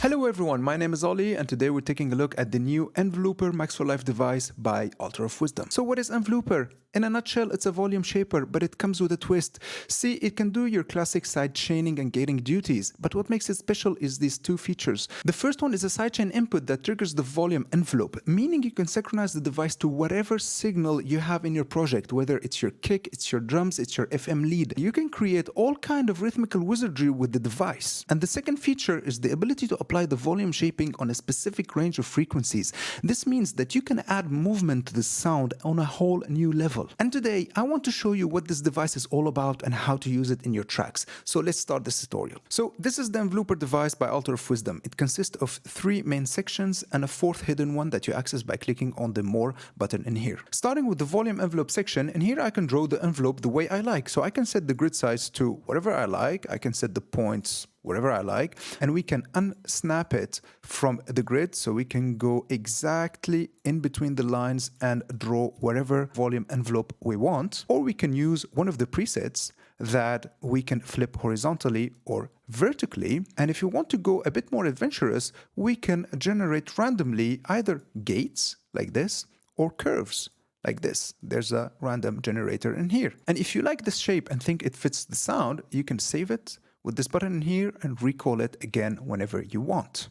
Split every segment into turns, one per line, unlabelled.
Hello everyone, my name is Ollie and today we're taking a look at the new Envelooper M4L V device by Altar of Wisdom. So what is Envelooper? In a nutshell, it's a volume shaper, but it comes with a twist. See, it can do your classic sidechaining and gating duties, but what makes it special is these two features. The first one is a sidechain input that triggers the volume envelope, meaning you can synchronize the device to whatever signal you have in your project, whether it's your kick, it's your drums, it's your FM lead. You can create all kind of rhythmical wizardry with the device. And the second feature is the ability to apply the volume shaping on a specific range of frequencies. This means that you can add movement to the sound on a whole new level. And today I want to show you what this device is all about and how to use it in your tracks. So let's start this tutorial. So this is the Envelooper device by Altar of Wisdom. It consists of 3 main sections and a 4th hidden one that you access by clicking on the More button in here. Starting with the volume envelope section, and here I can draw the envelope the way I like. So I can set the grid size to whatever I like. I can set the points wherever I like, and we can unsnap it from the grid, so we can go exactly in between the lines and draw whatever volume envelope we want, or we can use one of the presets that we can flip horizontally or vertically. And if you want to go a bit more adventurous, we can generate randomly either gates like this or curves like this. There's a random generator in here. And if you like this shape and think it fits the sound, you can save it with this button in here and recall it again whenever you want.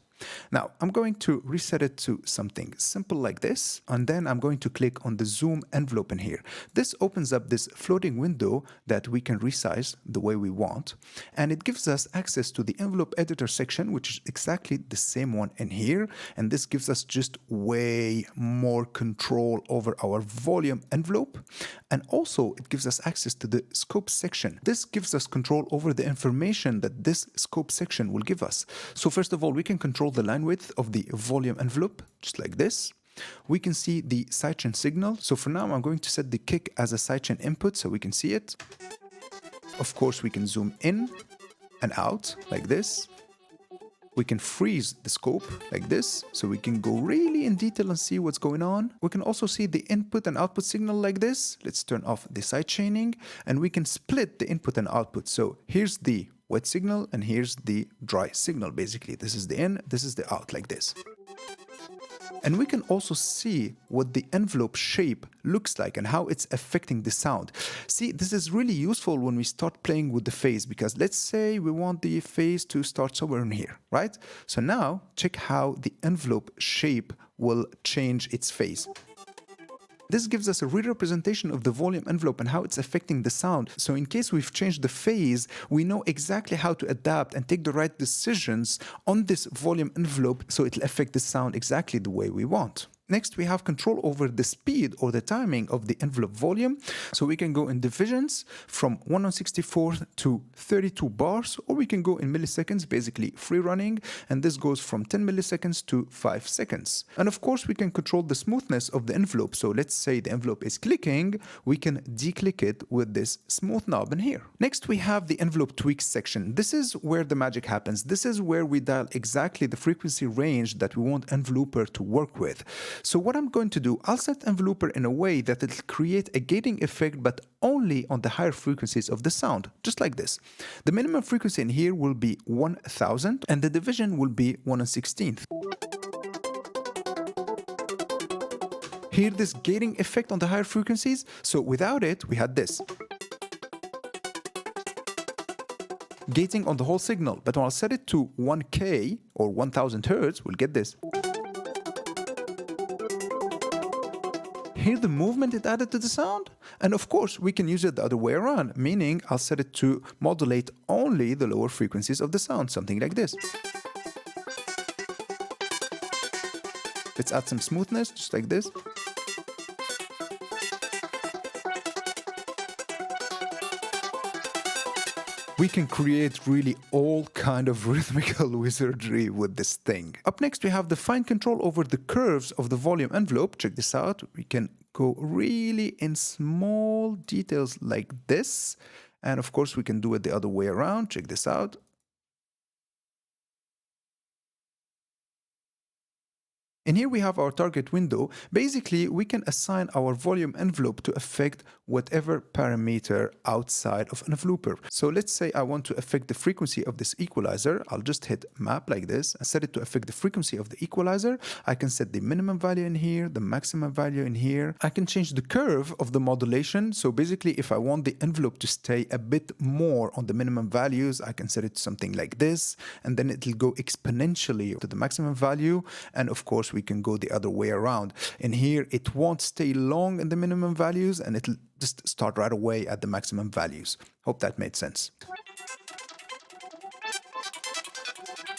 Now I'm going to reset it to something simple like this, and then I'm going to click on the zoom envelope in here. This opens up this floating window that we can resize the way we want, and it gives us access to the envelope editor section, which is exactly the same one in here, and this gives us just way more control over our volume envelope. And also it gives us access to the scope section. This gives us control over the information that this scope section will give us. So first of all, we can control the line width of the volume envelope, just like this. We can see the sidechain signal. So for now, I'm going to set the kick as a sidechain input so we can see it. Of course, we can zoom in and out like this. We can freeze the scope like this, so we can go really in detail and see what's going on. We can also see the input and output signal like this. Let's turn off the sidechaining, and we can split the input and output. So here's the wet signal and here's the dry signal. Basically, this is the in, this is the out, like this. And we can also see what the envelope shape looks like and how it's affecting the sound. See, this is really useful when we start playing with the phase, because let's say we want the phase to start somewhere in here, right? So now check how the envelope shape will change its phase. This gives us a real representation of the volume envelope and how it's affecting the sound. So in case we've changed the phase, we know exactly how to adapt and take the right decisions on this volume envelope so it'll affect the sound exactly the way we want. Next, we have control over the speed or the timing of the envelope volume. So we can go in divisions from 1/64 to 32 bars, or we can go in milliseconds, basically free running. And this goes from 10 milliseconds to 5 seconds. And of course, we can control the smoothness of the envelope. So let's say the envelope is clicking, we can declick it with this smooth knob in here. Next, we have the envelope tweaks section. This is where the magic happens. This is where we dial exactly the frequency range that we want Envelooper to work with. So what I'm going to do, I'll set Envelooper in a way that it'll create a gating effect, but only on the higher frequencies of the sound, just like this. The minimum frequency in here will be 1000 and the division will be 1/16. Hear this gating effect on the higher frequencies? So without it, we had this. Gating on the whole signal, but when I'll set it to 1K or 1000 Hertz, we'll get this. Hear the movement it added to the sound? And of course, we can use it the other way around, meaning I'll set it to modulate only the lower frequencies of the sound, something like this. Let's add some smoothness, just like this. We can create really all kind of rhythmical wizardry with this thing. Up next, we have the fine control over the curves of the volume envelope. Check this out. We can go really in small details like this. And of course, we can do it the other way around. Check this out. And here we have our target window. Basically, we can assign our volume envelope to affect whatever parameter outside of Envelooper. So let's say I want to affect the frequency of this equalizer. I'll just hit map like this and set it to affect the frequency of the equalizer. I can set the minimum value in here, the maximum value in here. I can change the curve of the modulation. So basically, if I want the envelope to stay a bit more on the minimum values, I can set it to something like this, and then it'll go exponentially to the maximum value. And of course, we can go the other way around. In here, it won't stay long in the minimum values, and it'll just start right away at the maximum values. Hope that made sense.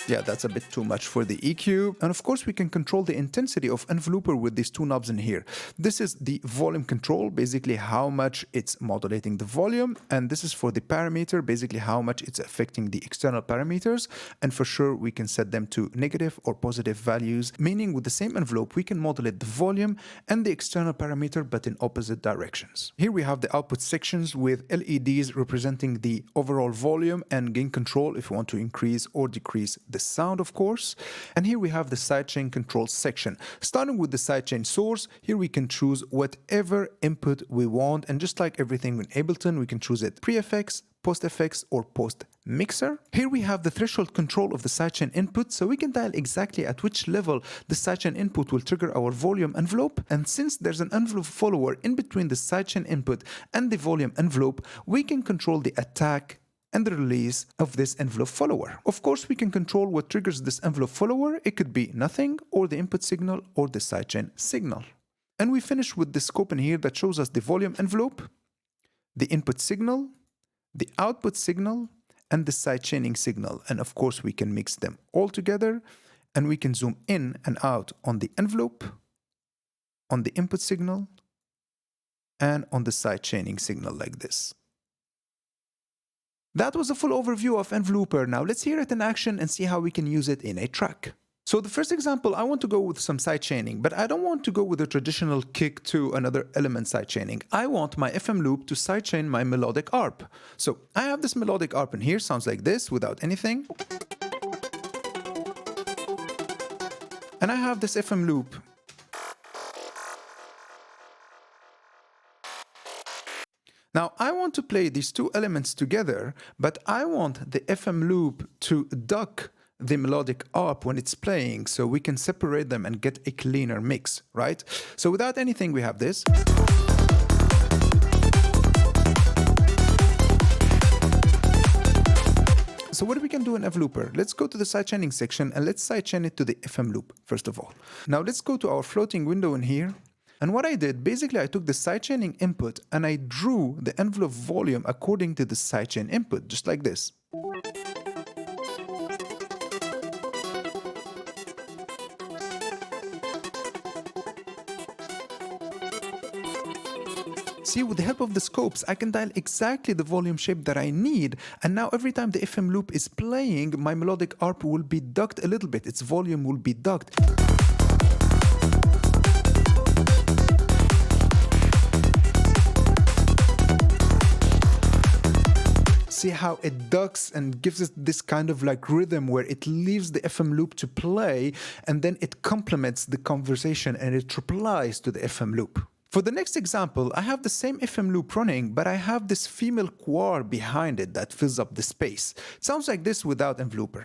Yeah, that's a bit too much for the EQ. And of course, we can control the intensity of Envelooper with these two knobs in here. This is the volume control, basically how much it's modulating the volume. And this is for the parameter, basically how much it's affecting the external parameters. And for sure, we can set them to negative or positive values, meaning with the same envelope, we can modulate the volume and the external parameter, but in opposite directions. Here we have the output sections with LEDs representing the overall volume and gain control if we want to increase or decrease the sound, of course. And here we have the sidechain control section. Starting with the sidechain source, here we can choose whatever input we want, and just like everything in Ableton, we can choose it pre-effects, post-effects, or post-mixer. Here we have the threshold control of the sidechain input, so we can dial exactly at which level the sidechain input will trigger our volume envelope. And since there's an envelope follower in between the sidechain input and the volume envelope, we can control the attack and the release of this envelope follower. Of course, we can control what triggers this envelope follower. It could be nothing, or the input signal, or the sidechain signal. And we finish with the scope in here that shows us the volume envelope, the input signal, the output signal, and the sidechaining signal. And of course, we can mix them all together, and we can zoom in and out on the envelope, on the input signal, and on the sidechaining signal like this. That was a full overview of Envelooper. Now let's hear it in action and see how we can use it in a track. So the first example, I want to go with some sidechaining, but I don't want to go with a traditional kick to another element sidechaining. I want my FM loop to sidechain my melodic ARP. So I have this melodic ARP in here, sounds like this without anything. And I have this FM loop. Now, I want to play these two elements together, but I want the FM loop to duck the melodic ARP when it's playing, so we can separate them and get a cleaner mix, right? So without anything, we have this. So what we can do in Envelooper? Let's go to the sidechaining section and let's sidechain it to the FM loop, first of all. Now let's go to our floating window in here. And what I did, basically I took the sidechaining input and I drew the envelope volume according to the sidechain input, just like this. See, with the help of the scopes, I can dial exactly the volume shape that I need. And now every time the FM loop is playing, my melodic ARP will be ducked a little bit. Its volume will be ducked. See how it ducks and gives us this kind of like rhythm where it leaves the FM loop to play and then it complements the conversation and it replies to the FM loop. For the next example, I have the same FM loop running, but I have this female choir behind it that fills up the space. It sounds like this without Envelooper.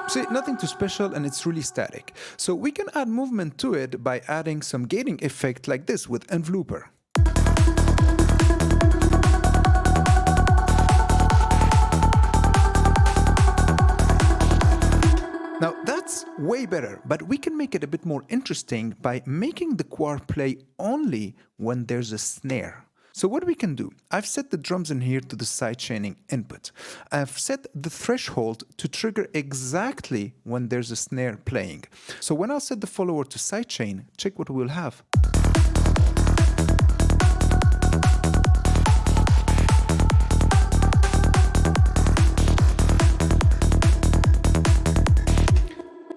See, nothing too special and it's really static. So we can add movement to it by adding some gating effect like this with Envelooper. Now that's way better, but we can make it a bit more interesting by making the choir play only when there's a snare. So what we can do, I've set the drums in here to the sidechaining input. I've set the threshold to trigger exactly when there's a snare playing. So when I'll set the follower to sidechain, check what we'll have.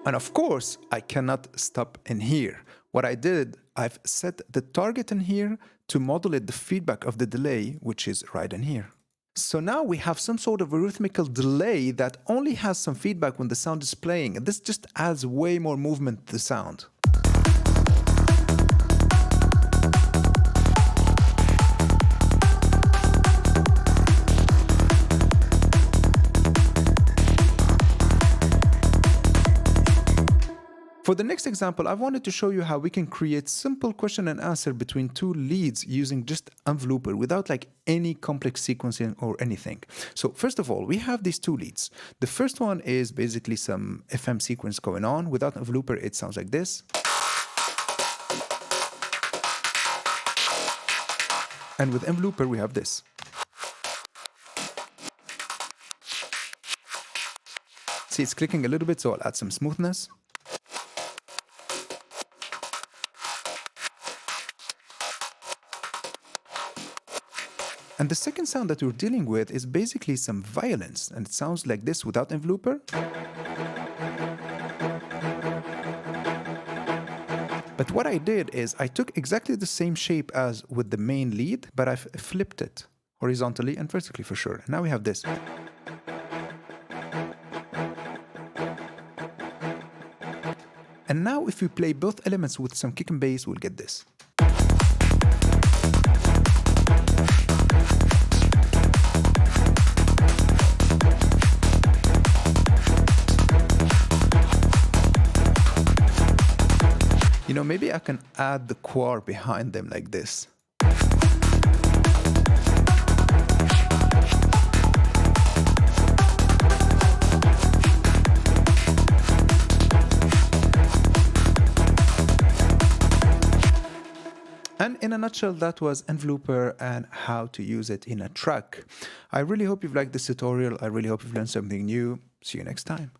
And of course, I cannot stop in here. What I did, I've set the target in here to modulate the feedback of the delay, which is right in here. So now we have some sort of a rhythmical delay that only has some feedback when the sound is playing, and this just adds way more movement to the sound. For the next example, I wanted to show you how we can create simple question and answer between two leads using just Envelooper without like any complex sequencing or anything. So first of all, we have these two leads. The first one is basically some FM sequence going on. Without Envelooper, it sounds like this. And with Envelooper, we have this. See, it's clicking a little bit, so I'll add some smoothness. And the second sound that we're dealing with is basically some violence, and it sounds like this without Envelooper. But what I did is I took exactly the same shape as with the main lead, but I've flipped it horizontally and vertically for sure. And now we have this. And now if we play both elements with some kick and bass, we'll get this. You know, maybe I can add the choir behind them like this. And in a nutshell, that was Envelooper and how to use it in a track. I really hope you've liked this tutorial. I really hope you've learned something new. See you next time.